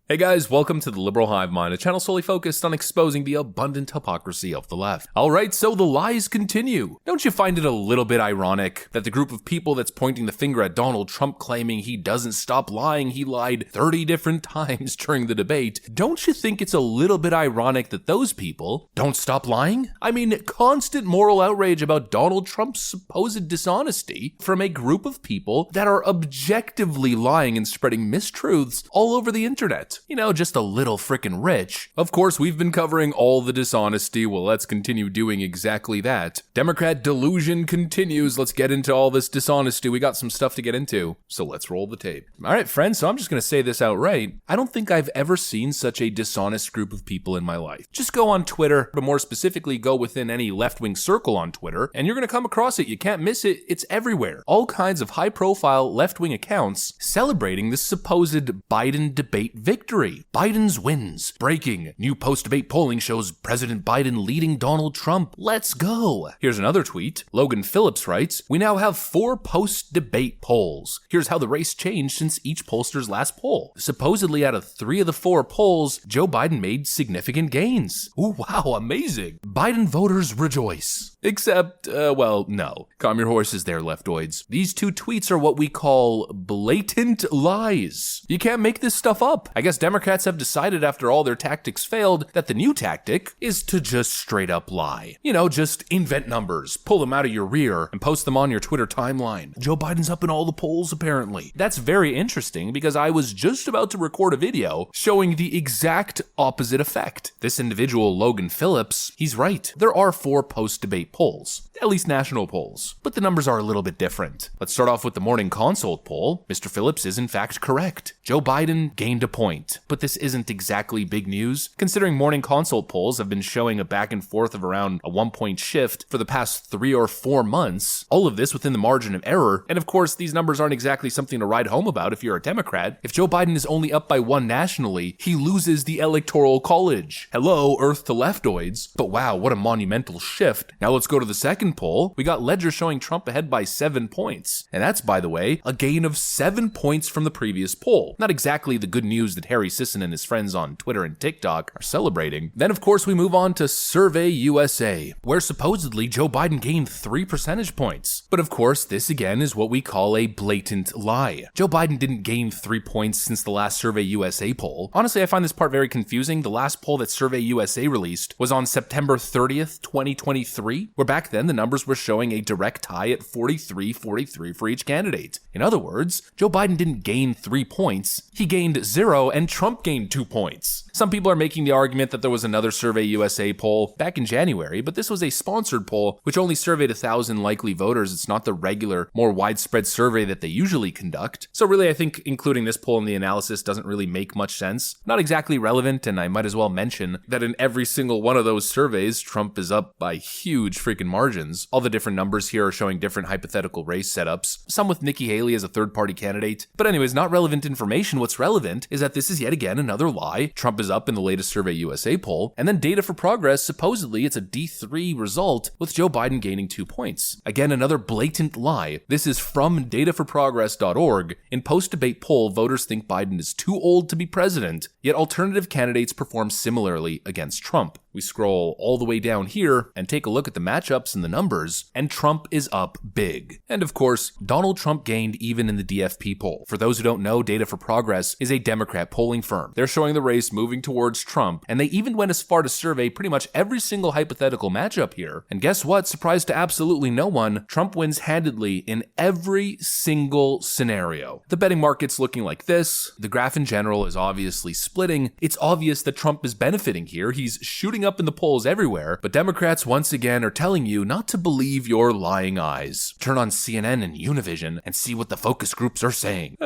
Hey guys, welcome to the Liberal Hive Mind, a channel solely focused on exposing the abundant hypocrisy of the left. Alright, so the lies continue. Don't you find it a little bit ironic that the group of people that's pointing the finger at Donald Trump claiming he doesn't stop lying, he lied 30 different times during the debate, don't you think it's a little bit ironic that those people don't stop lying? I mean, constant moral outrage about Donald Trump's supposed dishonesty from a group of people that are objectively lying and spreading mistruths all over the internet. You know, just a little frickin' rich. Of course, we've been covering all the dishonesty. Well, let's continue doing exactly that. Democrat delusion continues. Let's get into all this dishonesty. We got some stuff to get into, so let's roll the tape. All right, friends, so I'm just gonna say this outright. I don't think I've ever seen such a dishonest group of people in my life. Just go on Twitter, but more specifically, go within any left-wing circle on Twitter, and you're gonna come across it. You can't miss it. It's everywhere. All kinds of high-profile left-wing accounts celebrating this supposed Biden debate victory. Biden's wins. Breaking. New post-debate polling shows President Biden leading Donald Trump. Let's go. Here's another tweet. Logan Phillips writes, "We now have 4 post-debate polls. Here's how the race changed since each pollster's last poll. Supposedly out of 3 of the 4 polls, Joe Biden made significant gains. Ooh, wow, amazing. Biden voters rejoice." Except, well, no. Calm your horses there, leftoids. These 2 tweets are what we call blatant lies. You can't make this stuff up. I guess Democrats have decided after all their tactics failed that the new tactic is to just straight up lie. You know, just invent numbers, pull them out of your rear, and post them on your Twitter timeline. Joe Biden's up in all the polls, apparently. That's very interesting because I was just about to record a video showing the exact opposite effect. This individual, Logan Phillips, he's right. There are 4 post-debate polls, at least national polls, but the numbers are a little bit different. Let's start off with the Morning Consult poll. Mr. Phillips is in fact correct. Joe Biden gained a point, but this isn't exactly big news, considering Morning Consult polls have been showing a back and forth of around a 1-point shift for the past 3 or 4 months. All of this within the margin of error, and of course these numbers aren't exactly something to write home about if you're a Democrat. If Joe Biden is only up by 1 nationally, he loses the Electoral College. Hello, Earth to leftoids, but wow, what a monumental shift. Now let's go to the second poll. We got Ledger showing Trump ahead by 7 points. And that's, by the way, a gain of 7 points from the previous poll. Not exactly the good news that Harry Sisson and his friends on Twitter and TikTok are celebrating. Then, of course, we move on to Survey USA, where supposedly Joe Biden gained 3 percentage points. But of course, this again is what we call a blatant lie. Joe Biden didn't gain 3 points since the last Survey USA poll. Honestly, I find this part very confusing. The last poll that Survey USA released was on September 30th, 2023, where back then the numbers were showing a direct tie at 43-43 for each candidate. In other words, Joe Biden didn't gain 3 points, he gained 0 and Trump gained 2 points. Some people are making the argument that there was another Survey USA poll back in January, but this was a sponsored poll which only surveyed 1,000 likely voters. It's not the regular, more widespread survey that they usually conduct. So really, I think including this poll in the analysis doesn't really make much sense. Not exactly relevant, and I might as well mention that in every single one of those surveys, Trump is up by huge freaking margins. All the different numbers here are showing different hypothetical race setups, some with Nikki Haley as a third-party candidate. But anyways, not relevant information. What's relevant is that this is yet again another lie. Trump is up in the latest Survey USA poll, and then Data for Progress, supposedly it's a D3 result with Joe Biden gaining 2 points. Again, another blatant lie. This is from dataforprogress.org. In post-debate poll, voters think Biden is too old to be president, yet alternative candidates perform similarly against Trump. We scroll all the way down here and take a look at the matchups and the numbers, and Trump is up big. And of course, Donald Trump gained even in the DFP poll. For those who don't know, Data for Progress is a Democrat polling firm. They're showing the race moving towards Trump, and they even went as far to survey pretty much every single hypothetical matchup here. And guess what? Surprise to absolutely no one, Trump wins handedly in every single scenario. The betting market's looking like this. The graph in general is obviously splitting. It's obvious that Trump is benefiting here. He's shooting up in the polls everywhere, but Democrats once again are telling you not to believe your lying eyes. Turn on CNN and Univision and see what the focus groups are saying.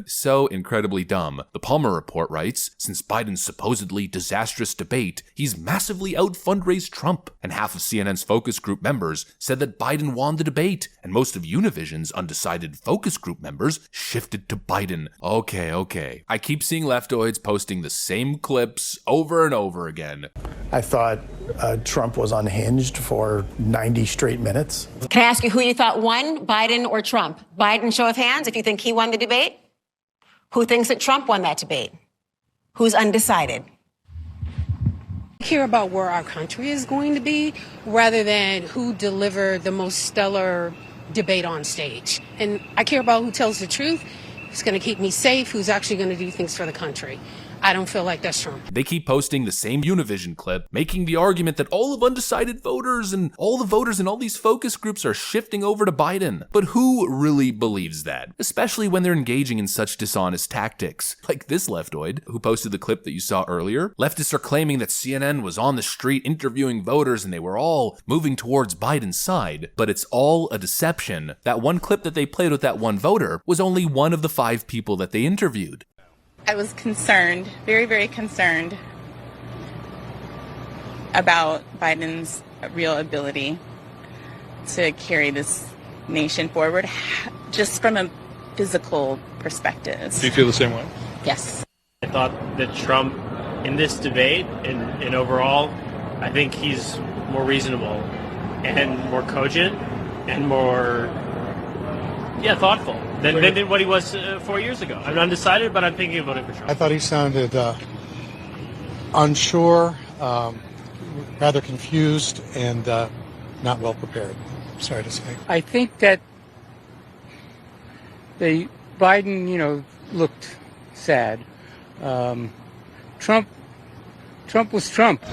So incredibly dumb. The Palmer Report writes, since Biden's supposedly disastrous debate, he's massively out-fundraised Trump, and half of CNN's focus group members said that Biden won the debate, and most of Univision's undecided focus group members shifted to Biden. Okay. I keep seeing leftoids posting the same clips over and over again. I thought Trump was unhinged for 90 straight minutes. Can I ask you who you thought won, Biden or Trump? Biden, show of hands, if you think he won the debate. Who thinks that Trump won that debate? who's undecided? Care about where our country is going to be rather than who delivered the most stellar debate on stage. And I care about who tells the truth, who's going to keep me safe, who's actually going to do things for the country. I don't feel like that's Trump. They keep posting the same Univision clip, making the argument that all of undecided voters and all the voters in all these focus groups are shifting over to Biden. But who really believes that? Especially when they're engaging in such dishonest tactics. Like this leftoid, who posted the clip that you saw earlier. Leftists are claiming that CNN was on the street interviewing voters and they were all moving towards Biden's side. But it's all a deception. That one clip that they played with that one voter was only one of the 5 people that they interviewed. I was concerned, very, very concerned about Biden's real ability to carry this nation forward, just from a physical perspective. Do you feel the same way? Yes. I thought that Trump, in this debate and overall, I think he's more reasonable and more cogent and more, thoughtful than what he was 4 years ago. I'm undecided, but I'm thinking of voting for Trump. I thought he sounded unsure, rather confused, and not well prepared. Sorry to say. I think that Biden, looked sad. Trump was Trump.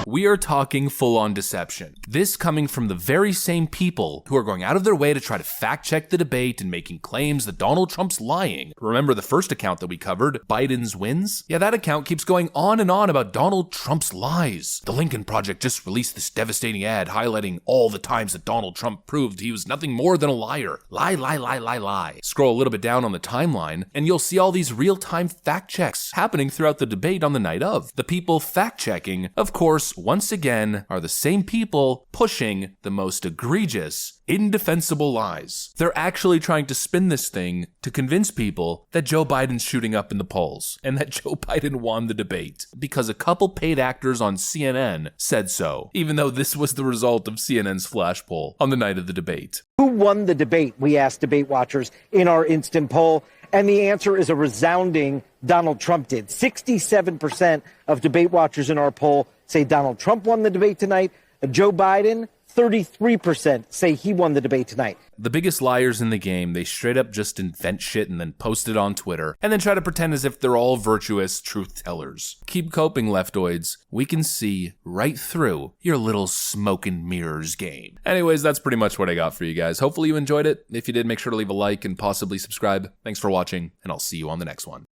We are talking full-on deception. This coming from the very same people who are going out of their way to try to fact-check the debate and making claims that Donald Trump's lying. Remember the first account that we covered, Biden's Wins? Yeah, that account keeps going on and on about Donald Trump's lies. The Lincoln Project just released this devastating ad highlighting all the times that Donald Trump proved he was nothing more than a liar. Lie, lie, lie, lie, lie. Scroll a little bit down on the timeline, and you'll see all these real-time fact-checks happening throughout the debate on the night of. The people fact-checking, of course, once again, are the same people pushing the most egregious, indefensible lies. They're actually trying to spin this thing to convince people that Joe Biden's shooting up in the polls and that Joe Biden won the debate because a couple paid actors on CNN said so, even though this was the result of CNN's flash poll on the night of the debate. Who won the debate? We asked debate watchers in our instant poll. And the answer is a resounding Donald Trump did. 67% of debate watchers in our poll say Donald Trump won the debate tonight. Joe Biden, 33% say he won the debate tonight. The biggest liars in the game, they straight up just invent shit and then post it on Twitter, and then try to pretend as if they're all virtuous truth tellers. Keep coping, leftoids. We can see right through your little smoke and mirrors game. Anyways, that's pretty much what I got for you guys. Hopefully you enjoyed it. If you did, make sure to leave a like and possibly subscribe. Thanks for watching, and I'll see you on the next one.